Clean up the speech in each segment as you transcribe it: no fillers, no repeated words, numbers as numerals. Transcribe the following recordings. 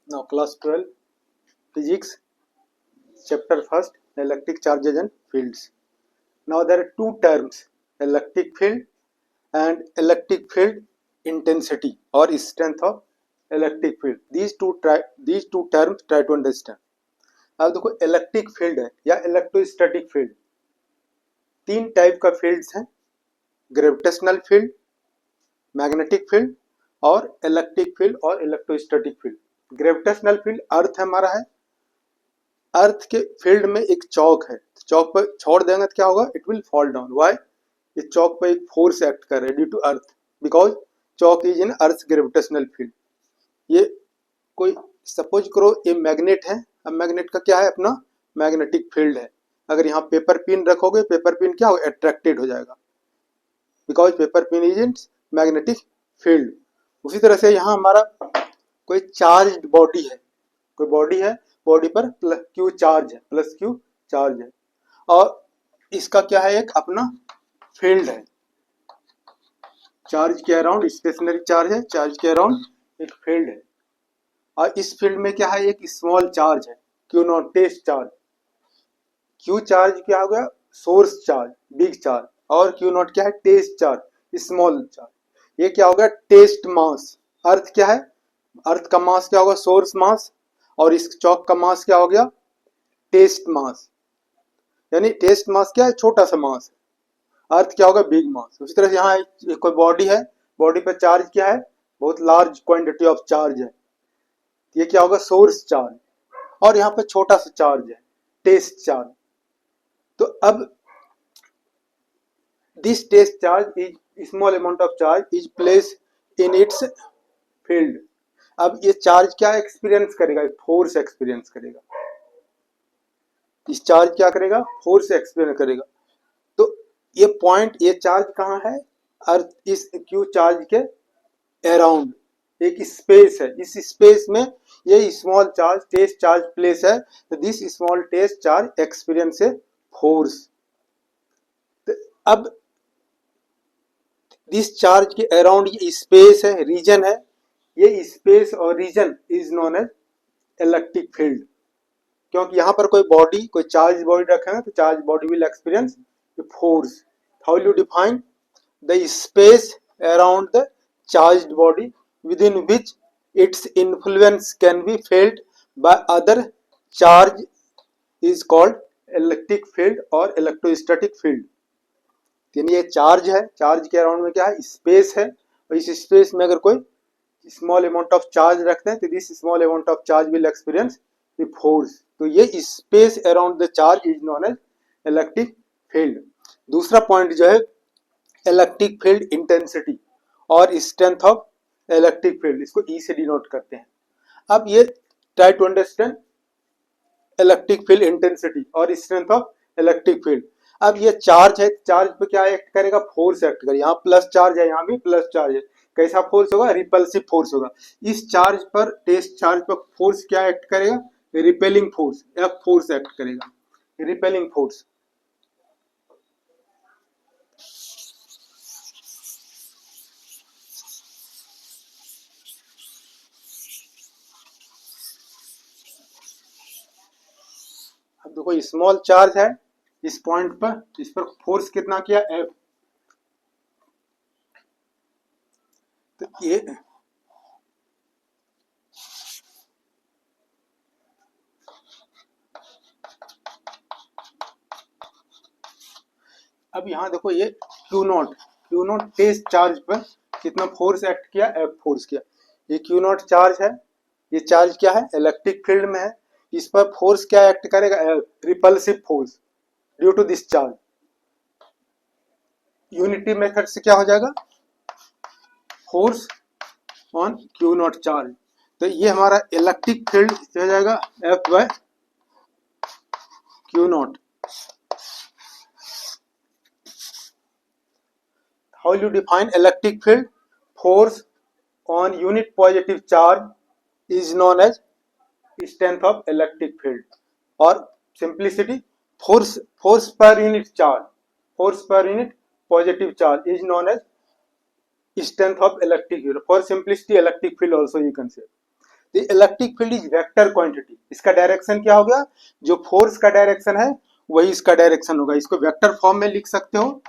Now class 12 physics chapter first electric charges and fields. Now there are two terms, electric field and electric field intensity or strength of electric field. These two terms try to understand. अब देखो electric field है या electrostatic field, तीन type का fields हैं, gravitational field, magnetic field और electric field और electrostatic field. Gravitational field earth हमारा है, अर्थ के फील्ड में एक चौक है, चौक पर छोड़ देंगे तो क्या होगा, it will fall down. Why? इस चौक पर एक फोर्स एक्ट कर रहा है due to earth, because chalk is in earth gravitational field. ये कोई सपोज करो ये मैग्नेट है, अब मैग्नेट का क्या है, अपना मैग्नेटिक फील्ड है। अगर यहाँ पेपर पिन रखोगे, पेपर पिन क्या होगा, अट्रैक्टेड हो जाएगा, because paper pin is in magnetic field. उसी तरह से यहाँ हमारा कोई चार्ज बॉडी है, कोई बॉडी है, बॉडी पर प्लस क्यू चार्ज है, प्लस क्यू चार्ज है, और इसका क्या है, एक अपना फील्ड है, चार्ज के अराउंड, स्टेशनरी चार्ज है, चार्ज के अराउंड एक फील्ड है, और इस फील्ड में क्या है, एक स्मॉल चार्ज है, Q naught test charge. Q charge क्या हो गया, सोर्स चार्ज, बिग चार्ज, और क्यू नॉट क्या है, टेस्ट चार्ज, स्मॉल चार्ज। ये क्या हो गया, टेस्ट मास। अर्थ क्या है, अर्थ का मास क्या होगा, सोर्स मास, और इस चौक का मास क्या हो गया, टेस्ट मास। यानी टेस्ट मास क्या है, छोटा सा मास है, अर्थ क्या होगा, बिग मास। उसी तरह से यहाँ कोई बॉडी है, बॉडी पे चार्ज क्या है, बहुत लार्ज क्वांटिटी ऑफ चार्ज है, ये क्या होगा, सोर्स चार्ज, और यहाँ पे छोटा सा चार्ज है, टेस्ट चार्ज। तो अब this test charge is small amount of charge is place in its field. अब ये चार्ज क्या एक्सपीरियंस करेगा, फोर्स एक्सपीरियंस करेगा, इस चार्ज क्या करेगा, फोर्स एक्सपीरियंस करेगा। तो ये पॉइंट, ये चार्ज कहाँ है, अर्थ इस क्यू चार्ज के अराउंड एक स्पेस है, इस स्पेस में ये small charge test charge place है, तो this small test charge experience a force. तो अब दिस चार्ज के अराउंड ये स्पेस है, रीजन है, ये स्पेस और region is known as electric field. क्योंकि यहाँ पर कोई बॉडी, कोई चार्ज बॉडी रखेंगे तो charge body will experience force. How you define the space around the charged body within which its influence can be felt by other charge is called electric field और electrostatic field। यानी ये charge है, charge के around में क्या है, space है, और इस स्पेस में अगर कोई स्मॉल अमाउंट ऑफ चार्ज रखते हैं तो this small amount of charge will experience the force. तो ये space around the charge is known as electric field. दूसरा पॉइंट जो है इलेक्ट्रिक फील्ड इंटेंसिटी और स्ट्रेंथ ऑफ इलेक्ट्रिक फील्ड, इसको ई से डिनोट करते हैं। अब ये try to understand electric field intensity और स्ट्रेंथ ऑफ इलेक्ट्रिक फील्ड। अब ये चार्ज है, चार्ज पे क्या एक्ट करेगा, फोर्स एक्ट करेगा। यहाँ प्लस चार्ज है, यहाँ भी प्लस चार्ज है, कैसा फोर्स होगा, रिपल्सिव फोर्स होगा। इस चार्ज पर, टेस्ट चार्ज पर फोर्स क्या एक्ट करेगा, repelling force, F force act करेगा, रिपेलिंग फोर्स। अब देखो स्मॉल चार्ज है इस पॉइंट पर, इस पर फोर्स कितना किया, एफ। तो ये अब यहाँ देखो ये क्यू नॉट टेस्ट चार्ज पर कितना फोर्स एक्ट किया, एफ फोर्स किया। ये क्यू नॉट चार्ज है, ये चार्ज क्या है, इलेक्ट्रिक फील्ड में है, इस पर फोर्स क्या एक्ट करेगा, repulsive force due to this charge. Unity method से क्या हो जाएगा, force on Q naught charge. तो ये हमारा इलेक्ट्रिक फील्ड हो जाएगा F by Q naught. How you define electric field? Force on unit positive charge is known as strength of electric field, or simplicity, force per unit charge, force per unit positive charge is known as strength of electric field. For simplicity, electric field also you can say. The electric field is vector quantity. इसका direction क्या हो गया, जो force का direction है वही इसका direction होगा। इसको वेक्टर फॉर्म में लिख सकते हो,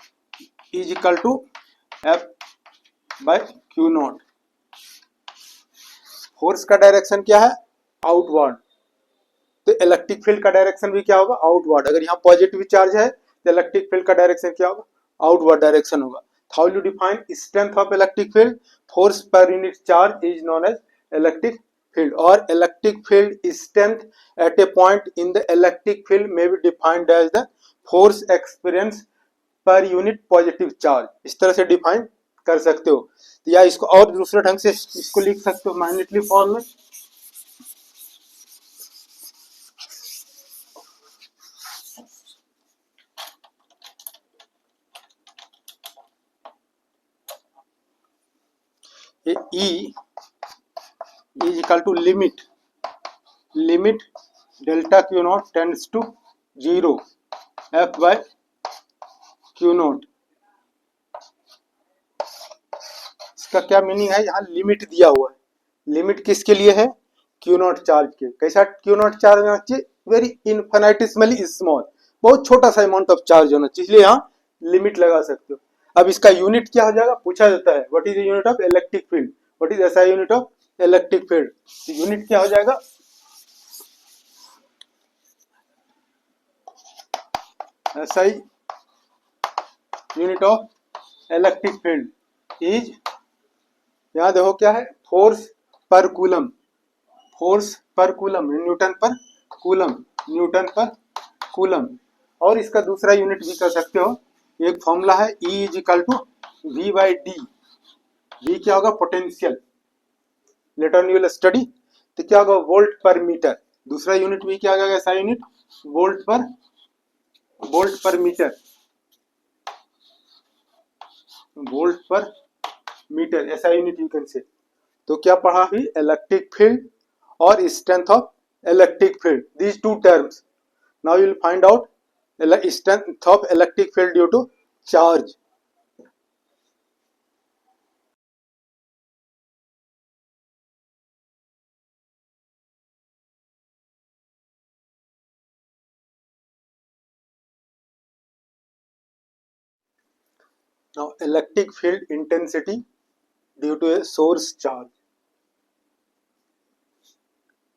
is equal to F by Q naught. Force का डायरेक्शन क्या है, आउटवर्ड, तो इलेक्ट्रिक फील्ड का डायरेक्शन भी क्या होगा, आउटवर्ड। अगर यहाँ पॉजिटिव चार्ज है तो इलेक्ट्रिक फील्ड का डायरेक्शन क्या होगा, आउटवर्ड डायरेक्शन होगा। How you define strength of electric field, force per unit charge is known as electric field, और electric field strength at a point in the electric field में be defined as the force experience per unit positive charge. इस तरह से define कर सकते हो, या इसको और दूसरे ढंग से इसको लिख सकते हो मैग्नेटिक फॉर्म में। E is equal to limit delta Q naught tends to 0 F by Q naught। इसका क्या मीनिंग है, यहाँ लिमिट दिया हुआ है, लिमिट किसके लिए है, Q नॉट चार्ज के। कैसा Q नॉट चार्ज होना चाहिए, वेरी इन्फिनिटेसिमली स्मॉल, बहुत छोटा सा अमाउंट ऑफ चार्ज होना चाहिए, इसलिए यहाँ लिमिट लगा सकते हो। अब इसका यूनिट क्या हो जाएगा, पूछा जाता है what is the unit of electric field, what is ऐसा unit of electric field, unit क्या हो जाएगा, ऐसा ही unit of electric field is, यहाँ देखो क्या है, force per coulomb, force per coulomb, newton per coulomb, newton per coulomb. और इसका दूसरा यूनिट भी कर सकते हो, एक फॉर्मूला है E is equal to V by D. V क्या होगा, potential, later on you will study. तो क्या होगा, वोल्ट पर मीटर, दूसरा यूनिट भी क्या होगा, ऐसा यूनिट वोल्ट पर मीटर, वोल्ट पर मीटर, ऐसा यूनिट यू कैन से। तो क्या पढ़ा ही, इलेक्ट्रिक फील्ड और strength of electric field, these two terms. Now you will find out strength of electric field due to charge। Now electric field intensity due to a source charge,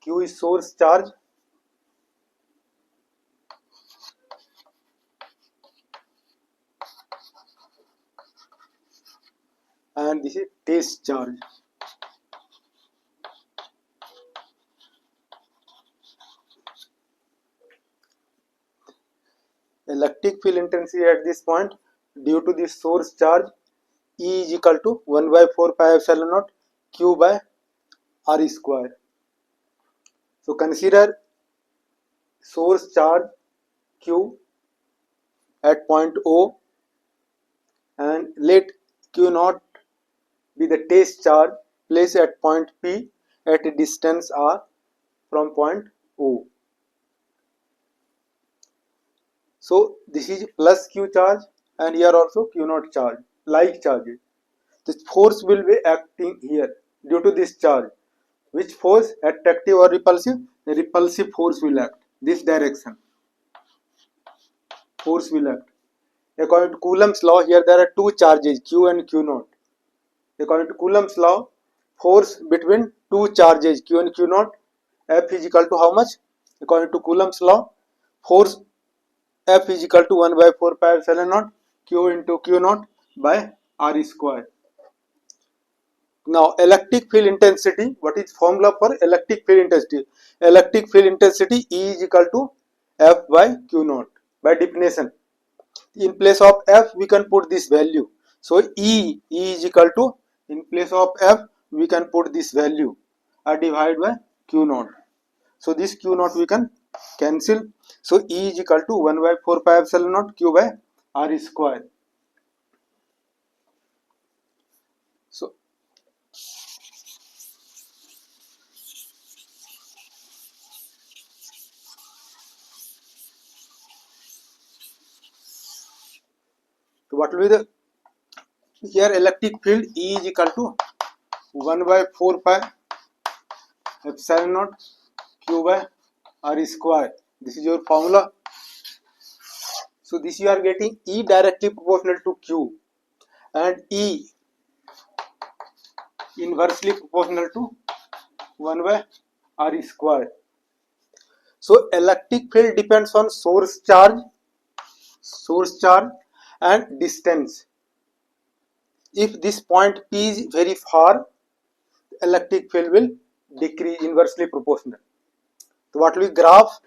Q is source charge and this is test charge। Electric field intensity at this point due to this source charge E is equal to 1 by 4 pi epsilon naught Q by R square। So consider source charge Q at point O and let Q naught be the test charge placed at point P at a distance R from point O। So this is plus Q charge and here also Q naught charge, like charges. The force will be acting here due to this charge. Which force, attractive or repulsive? The repulsive force will act, this direction force will act. According to Coulomb's law, here there are two charges, Q and Q naught. According to Coulomb's law, force between two charges Q and Q naught, F is equal to how much? According to Coulomb's law, force F is equal to 1 by 4 pi epsilon naught Q into Q naught by R square. Now electric field intensity, what is formula for electric field intensity? Electric field intensity E is equal to F by Q naught by definition. In place of F we can put this value. So E is equal to, in place of F we can put this value, divided by Q naught. So this Q naught we can cancel. So E is equal to 1 by 4 pi epsilon naught Q by R square. So what will be the, here electric field E is equal to 1 by 4 pi epsilon naught q by r square. This is your formula. So this you are getting E directly proportional to Q and E inversely proportional to 1 by r square. So electric field depends on source charge and distance. If this point P is very far, electric field will decrease inversely proportional. So what will we graph?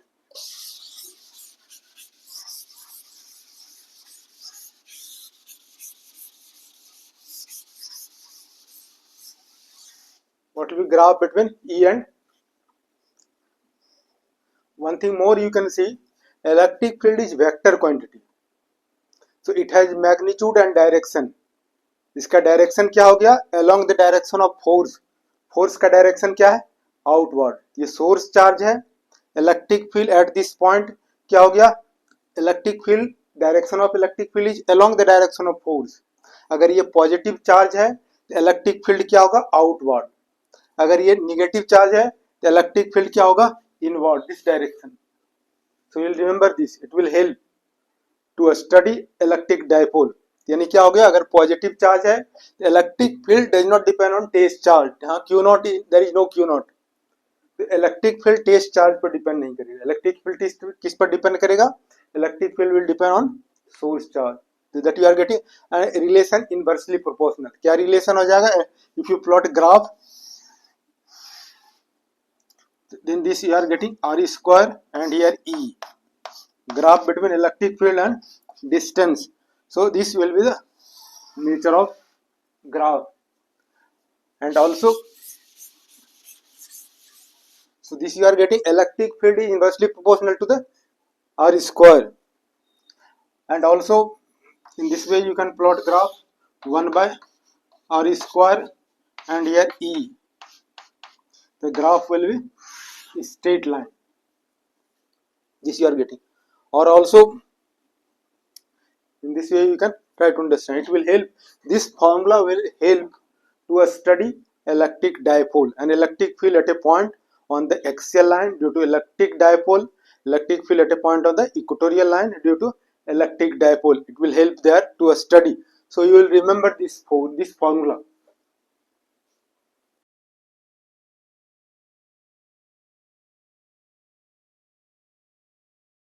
What will we graph between E and one thing more you can see, electric field is vector quantity. So it has magnitude and direction. इसका direction क्या हो गया? along the direction of force. Force का direction क्या है? Outward. ये source charge है. Electric field at this point क्या हो गया? Electric field, direction of electric field is along the direction of force. अगर ये पॉजिटिव चार्ज है तो इलेक्ट्रिक फील्ड क्या होगा? आउटवर्ड. अगर ये निगेटिव चार्ज है तो इलेक्ट्रिक फील्ड क्या होगा? Inward, this direction. So you will remember this, it will help to study electric dipole. यानी क्या हो गया? अगर पॉजिटिव चार्ज है तो electric field does not depend on test charge. हाँ, q not, there is no q not. तो electric field test charge पर डिपेंड नहीं करेगा. इलेक्ट्रिक फील्ड किस पर डिपेंड करेगा? Electric field will depend on source charge. That you are getting relation inversely proportional. क्या relation हो जाएगा? If you plot graph, then this you are getting r square and here E, graph between electric field and distance. So this will be the nature of graph. And also, so this you are getting electric field is inversely proportional to the r square. And also in this way you can plot graph 1 by r square and here E. The graph will be straight line. This you are getting. Or also in this way you can try to understand. It will help, this formula will help to study electric dipole and electric field at a point on the axial line due to electric dipole, electric field at a point on the equatorial line due to electric dipole. It will help there to study. So you will remember this formula.